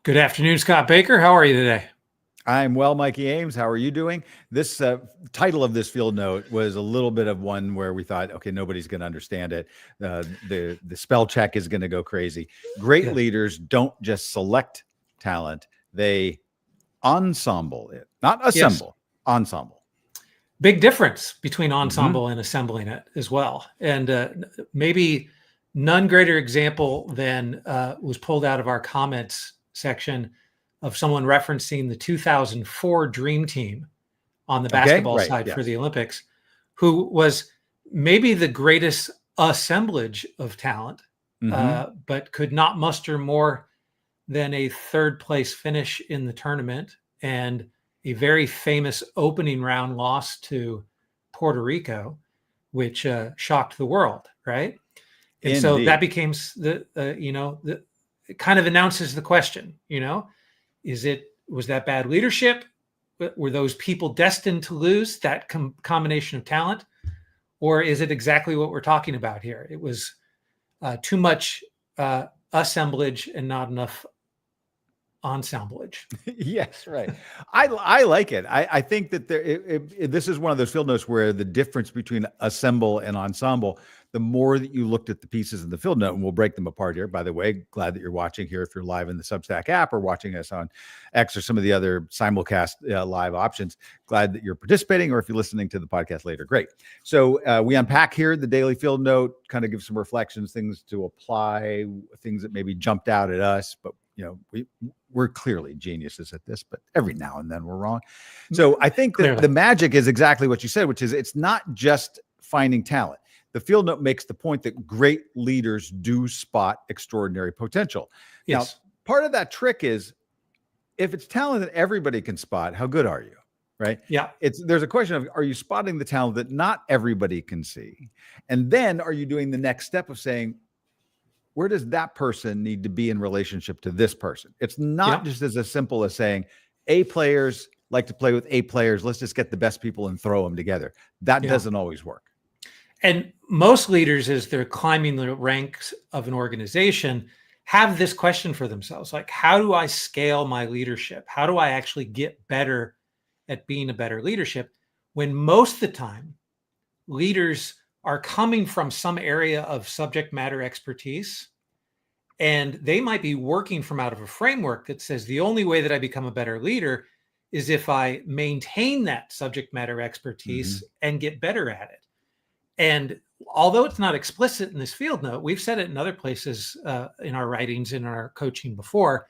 Good afternoon, Scott Baker. How are you today? I'm well, Mikey Ames. How are you doing? This title of this field note was a little bit of one where we thought, okay, nobody's going to understand it. The spell check is going to go crazy. Great leaders don't just select talent; they ensemble it, not assemble. Yes. Ensemble. Big difference between ensemble and assembling it as well. And maybe none greater example than was pulled out of our comments section of someone referencing the 2004 Dream Team on the basketball side for the Olympics, who was maybe the greatest assemblage of talent, but could not muster more than a third place finish in the tournament and a very famous opening round loss to Puerto Rico, which shocked the world, right? And Indeed. So that became it kind of announces the question, was that bad leadership? Were those people destined to lose, that combination of talent? Or is it exactly what we're talking about here? It was too much assemblage and not enough ensemblage. Yes, right. I like it. I think that this is one of those field notes where the difference between assemble and ensemble, the more that you looked at the pieces in the field note, and we'll break them apart here. By the way, glad that you're watching here if you're live in the Substack app or watching us on X or some of the other simulcast live options. Glad that you're participating, or if you're listening to the podcast later, great. So we unpack here the daily field note, kind of give some reflections, things to apply, things that maybe jumped out at us, but we're clearly geniuses at this, but every now and then we're wrong. So I think that the magic is exactly what you said, which is it's not just finding talent. The field note makes the point that great leaders do spot extraordinary potential. Yes. Now, part of that trick is if it's talent that everybody can spot, how good are you? Right? Yeah. There's a question of, are you spotting the talent that not everybody can see? And then are you doing the next step of saying, where does that person need to be in relationship to this person? It's not just as simple as saying A players like to play with A players. Let's just get the best people and throw them together. That doesn't always work. And most leaders, as they're climbing the ranks of an organization, have this question for themselves. Like, how do I scale my leadership? How do I actually get better at being a better leadership? When most of the time, leaders are coming from some area of subject matter expertise, and they might be working from out of a framework that says the only way that I become a better leader is if I maintain that subject matter expertise and get better at it. And although it's not explicit in this field note, we've said it in other places in our writings, in our coaching before,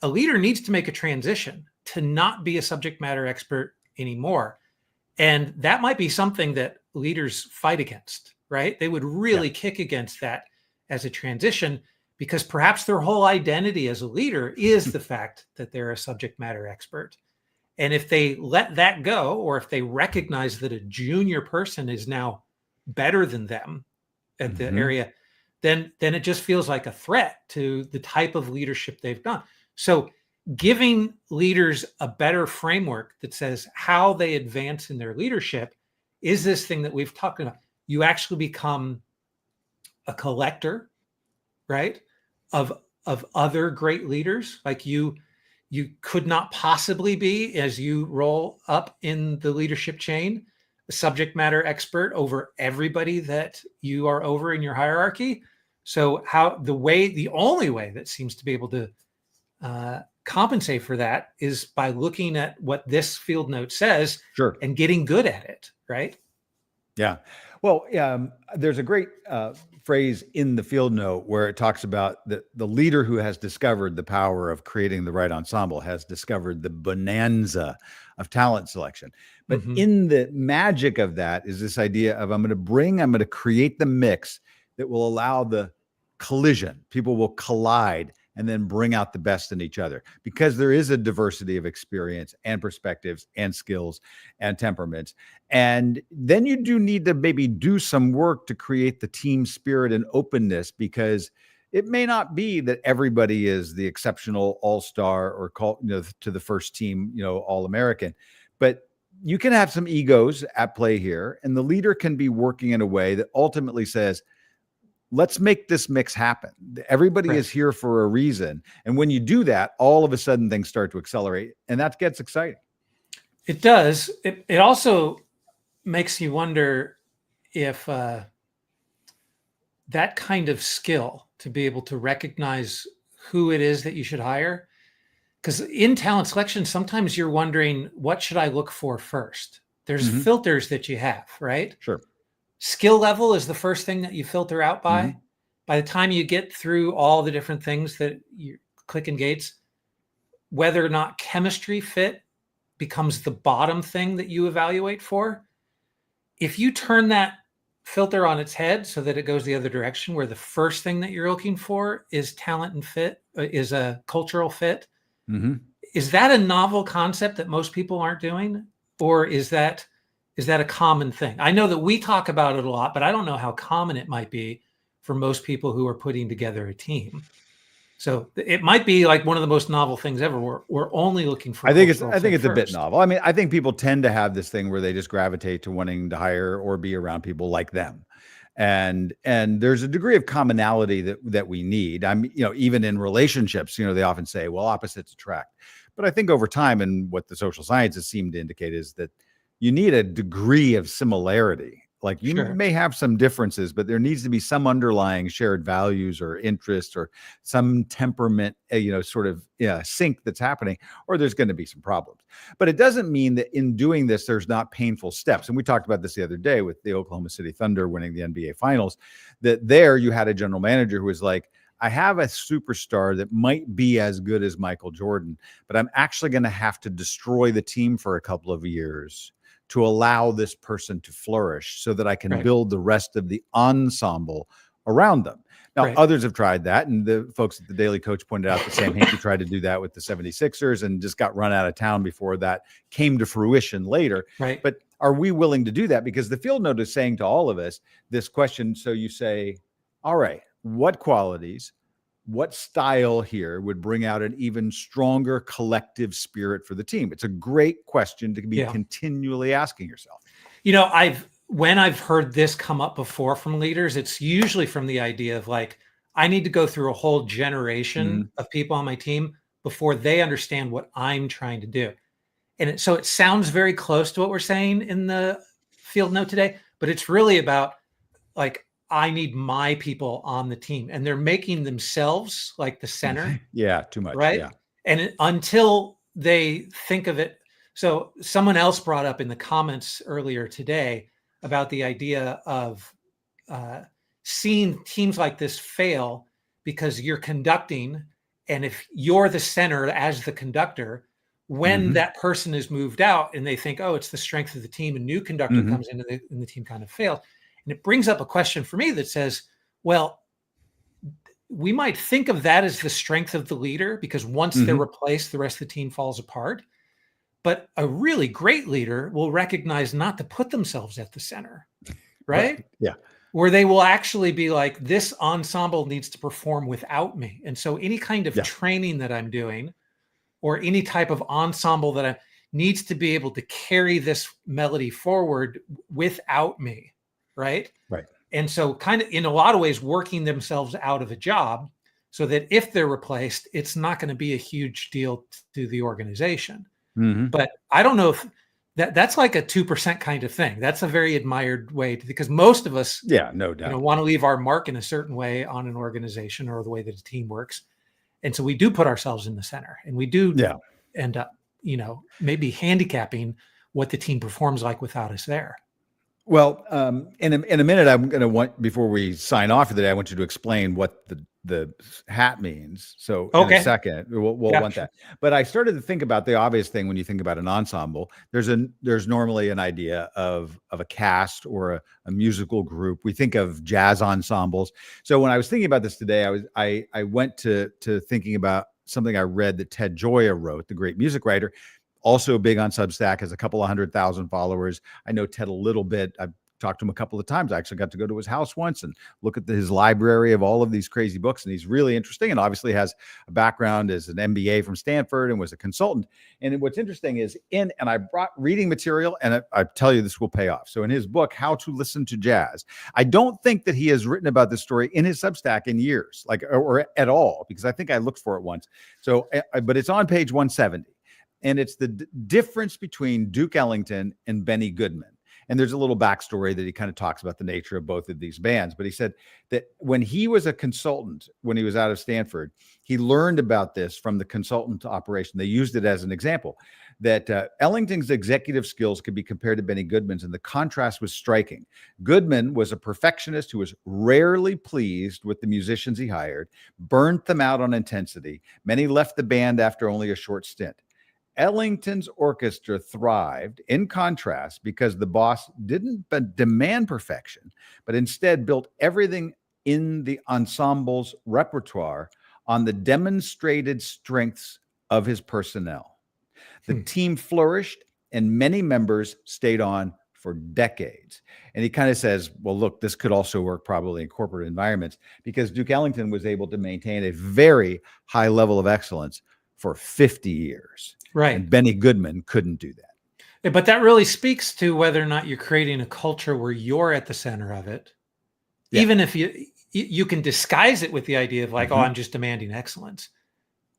a leader needs to make a transition to not be a subject matter expert anymore. And that might be something that leaders fight against, right? They would really kick against that as a transition, because perhaps their whole identity as a leader is the fact that they're a subject matter expert. And if they let that go, or if they recognize that a junior person is now better than them at the area, then it just feels like a threat to the type of leadership they've done. So giving leaders a better framework that says how they advance in their leadership is this thing that we've talked about. You actually become a collector, right, of other great leaders. Like you could not possibly be, as you roll up in the leadership chain, a subject matter expert over everybody that you are over in your hierarchy. So the only way that seems to be able to compensate for that is by looking at what this field note says and getting good at it, right? Yeah. Well, there's a great phrase in the field note where it talks about the leader who has discovered the power of creating the right ensemble has discovered the bonanza of talent selection. But in the magic of that is this idea of I'm going to create the mix that will allow the collision. People will collide and then bring out the best in each other, because there is a diversity of experience and perspectives and skills and temperaments. And then you do need to maybe do some work to create the team spirit and openness, because it may not be that everybody is the exceptional all-star or to the first team, all-American, but you can have some egos at play here, and the leader can be working in a way that ultimately says, let's make this mix happen. Everybody Right. is here for a reason. And when you do that, all of a sudden things start to accelerate, and that gets exciting. It does. It also makes you wonder if that kind of skill to be able to recognize who it is that you should hire, because in talent selection, sometimes you're wondering, what should I look for first? There's Mhm. filters that you have, right? Sure. Skill level is the first thing that you filter out by. Mhm. By the time you get through all the different things that you clicking gates, whether or not chemistry fit becomes the bottom thing that you evaluate for. If you turn that filter on its head so that it goes the other direction, where the first thing that you're looking for is talent and fit, is a cultural fit, Mhm. is that a novel concept that most people aren't doing? Or is that a common thing? I know that we talk about it a lot, but I don't know how common it might be for most people who are putting together a team. So it might be like one of the most novel things ever. We're only looking for I think it's cultural I think fit it's a bit first. novel. I mean, I think people tend to have this thing where they just gravitate to wanting to hire or be around people like them. And there's a degree of commonality that we need. Even in relationships, they often say, well, opposites attract. But I think over time, and what the social sciences seem to indicate, is that you need a degree of similarity. Like, you Sure. may have some differences, but there needs to be some underlying shared values or interests or some temperament, sort of sync that's happening, or there's going to be some problems. But it doesn't mean that in doing this, there's not painful steps. And we talked about this the other day with the Oklahoma City Thunder winning the NBA Finals, that there you had a general manager who was like, I have a superstar that might be as good as Michael Jordan, but I'm actually going to have to destroy the team for a couple of years to allow this person to flourish so that I can Right. build the rest of the ensemble around them. Now, Right. others have tried that, and the folks at the Daily Coach pointed out that Sam Hinkie tried to do that with the 76ers and just got run out of town before that came to fruition later. Right. But are we willing to do that? Because the field note is saying to all of us this question. So you say, all right, what qualities, what style here would bring out an even stronger collective spirit for the team? It's a great question to be continually asking yourself. When I've heard this come up before from leaders, it's usually from the idea of like, I need to go through a whole generation of people on my team before they understand what I'm trying to do. And so it sounds very close to what we're saying in the field note today, but it's really about like, I need my people on the team, and they're making themselves like the center. Yeah, too much. Right. Yeah. And until they think of it. So someone else brought up in the comments earlier today about the idea of seeing teams like this fail because you're conducting. And if you're the center as the conductor, when that person is moved out and they think, oh, it's the strength of the team, a new conductor comes in and the team kind of fails. And it brings up a question for me that says, well, we might think of that as the strength of the leader, because once they're replaced, the rest of the team falls apart. But a really great leader will recognize not to put themselves at the center, right? Yeah. Where they will actually be like, this ensemble needs to perform without me. And so any kind of training that I'm doing, or any type of ensemble that needs to be able to carry this melody forward without me, right? Right. And so kind of in a lot of ways working themselves out of a job so that if they're replaced, it's not going to be a huge deal to the organization. But I don't know if that's like a 2% kind of thing. That's a very admired way because most of us, no doubt, want to leave our mark in a certain way on an organization or the way that a team works. And so we do put ourselves in the center, and we do end up, maybe handicapping what the team performs like without us there. Well, in a minute, I'm going to want, before we sign off for the day, I want you to explain what the hat means. So in a second, we'll want that. But I started to think about the obvious thing when you think about an ensemble. There's normally an idea of a cast or a musical group. We think of jazz ensembles. So when I was thinking about this today, I went to thinking about something I read that Ted Gioia wrote, the great music writer. Also big on Substack, has a couple of 100,000 followers. I know Ted a little bit. I've talked to him a couple of times. I actually got to go to his house once and look at his library of all of these crazy books. And he's really interesting, and obviously has a background as an MBA from Stanford and was a consultant. And what's interesting is and I brought reading material, and I tell you this will pay off. So in his book, How to Listen to Jazz, I don't think that he has written about this story in his Substack in years, like, or at all, because I think I looked for it once. So, but it's on page 170. And it's the difference between Duke Ellington and Benny Goodman. And there's a little backstory that he kind of talks about the nature of both of these bands. But he said that when he was a consultant, when he was out of Stanford, he learned about this from the consultant operation. They used it as an example, that Ellington's executive skills could be compared to Benny Goodman's, and the contrast was striking. Goodman was a perfectionist who was rarely pleased with the musicians he hired, burnt them out on intensity. Many left the band after only a short stint. Ellington's orchestra thrived, in contrast, because the boss didn't demand perfection, but instead built everything in the ensemble's repertoire on the demonstrated strengths of his personnel. The team flourished, and many members stayed on for decades. And he kind of says, well, look, this could also work probably in corporate environments, because Duke Ellington was able to maintain a very high level of excellence for 50 years. Right. And Benny Goodman couldn't do that. But that really speaks to whether or not you're creating a culture where you're at the center of it. Yeah. Even if you can disguise it with the idea of like, oh, I'm just demanding excellence.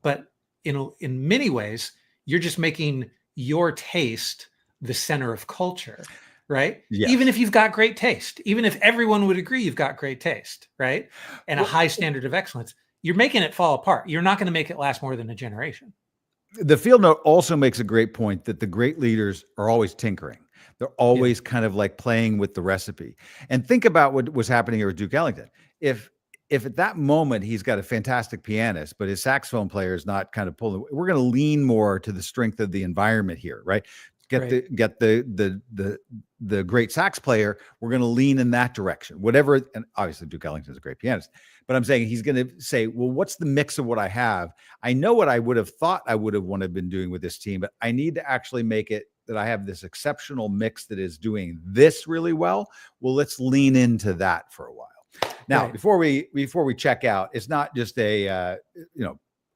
But in many ways, you're just making your taste the center of culture, right? Yes. Even if you've got great taste, even if everyone would agree you've got great taste, right? And a high standard of excellence, you're making it fall apart. You're not going to make it last more than a generation. The field note also makes a great point that the great leaders are always tinkering. They're always kind of like playing with the recipe. And think about what was happening here with Duke Ellington. If at that moment he's got a fantastic pianist, but his saxophone player is not kind of pulling, we're going to lean more to the strength of the environment here, right? Get the great sax player. We're going to lean in that direction. Whatever, and obviously Duke Ellington is a great pianist. But I'm saying he's going to say, well, what's the mix of what I have? I know what I would have thought I would have wanted to been doing with this team, but I need to actually make it that I have this exceptional mix that is doing this really well. Well, let's lean into that for a while. Now, before we check out, it's not just a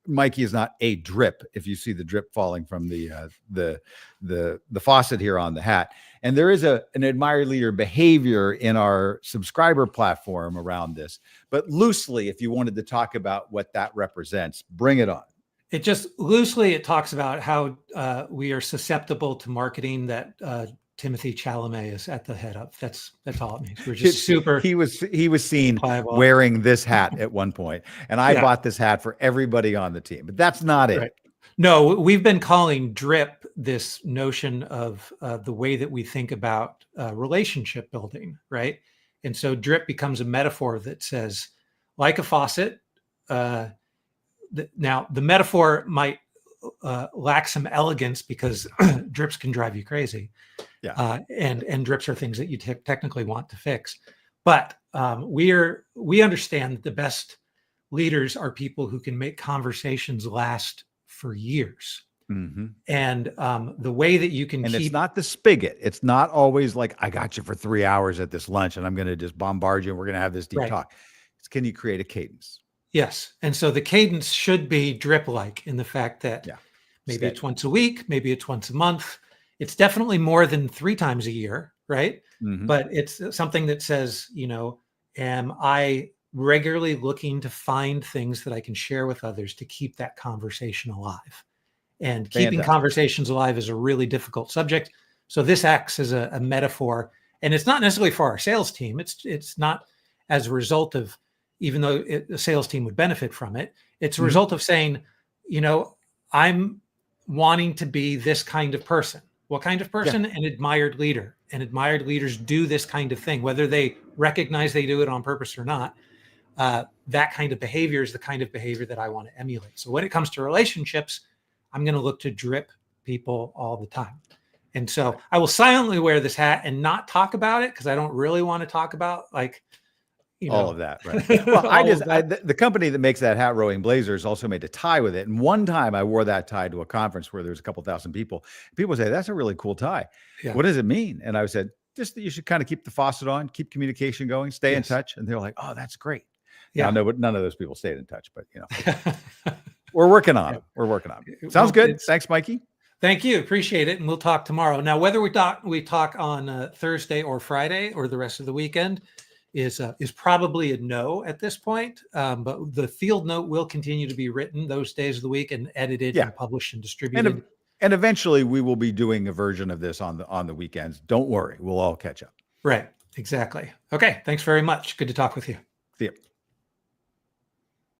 Mikey is not a drip. If you see the drip falling from the faucet here on the hat, and there is an admired leader behavior in our subscriber platform around this, but loosely, if you wanted to talk about what that represents, bring it on. It just loosely, it talks about how we are susceptible to marketing that Timothy Chalamet is at the head of. That's all it means. We're just super. He was seen pliable, wearing this hat at one point, and I bought this hat for everybody on the team. But that's not it. No, we've been calling drip this notion of the way that we think about relationship building, right? And so drip becomes a metaphor that says, like a faucet. Now the metaphor might lack some elegance because drips can drive you crazy. Yeah. And drips are things that you technically want to fix. But we understand that the best leaders are people who can make conversations last for years. Mm-hmm. And the way that you can it's not the spigot. It's not always like, I got you for 3 hours at this lunch and I'm going to just bombard you and we're going to have this deep talk. It's, can you create a cadence? Yes. And so the cadence should be drip-like in the fact that maybe it's once a week, maybe it's once a month. It's definitely more than 3 times a year, right? Mm-hmm. But it's something that says, am I regularly looking to find things that I can share with others to keep that conversation alive? And keeping conversations alive is a really difficult subject. So this acts as a metaphor, and it's not necessarily for our sales team. It's not as a result of, even though the sales team would benefit from it, it's a result of saying, I'm wanting to be this kind of person. What kind of person? An admired leader. And admired leaders do this kind of thing, whether they recognize they do it on purpose or not. That kind of behavior is the kind of behavior that I want to emulate. So when it comes to relationships, I'm going to look to drip people all the time. And so I will silently wear this hat and not talk about it because I don't really want to talk about all of that, right? Well, the company that makes that hat, Rowing Blazers, also made a tie with it. And one time I wore that tie to a conference where there was a couple thousand people. People say, that's a really cool tie. Yeah. What does it mean? And I said, just that you should kind of keep the faucet on, keep communication going, stay in Yes. touch. And they're like, oh, that's great. Yeah. Now, none of those people stayed in touch, but we're working on it. We're working on it. Sounds Well, good. Thanks, Mikey. Thank you. Appreciate it. And we'll talk tomorrow. Now, whether we talk on Thursday or Friday or the rest of the weekend is probably a no at this point. But the field note will continue to be written those days of the week and edited and published and distributed. And eventually we will be doing a version of this on the weekends. Don't worry. We'll all catch up. Right. Exactly. Okay. Thanks very much. Good to talk with you. See you.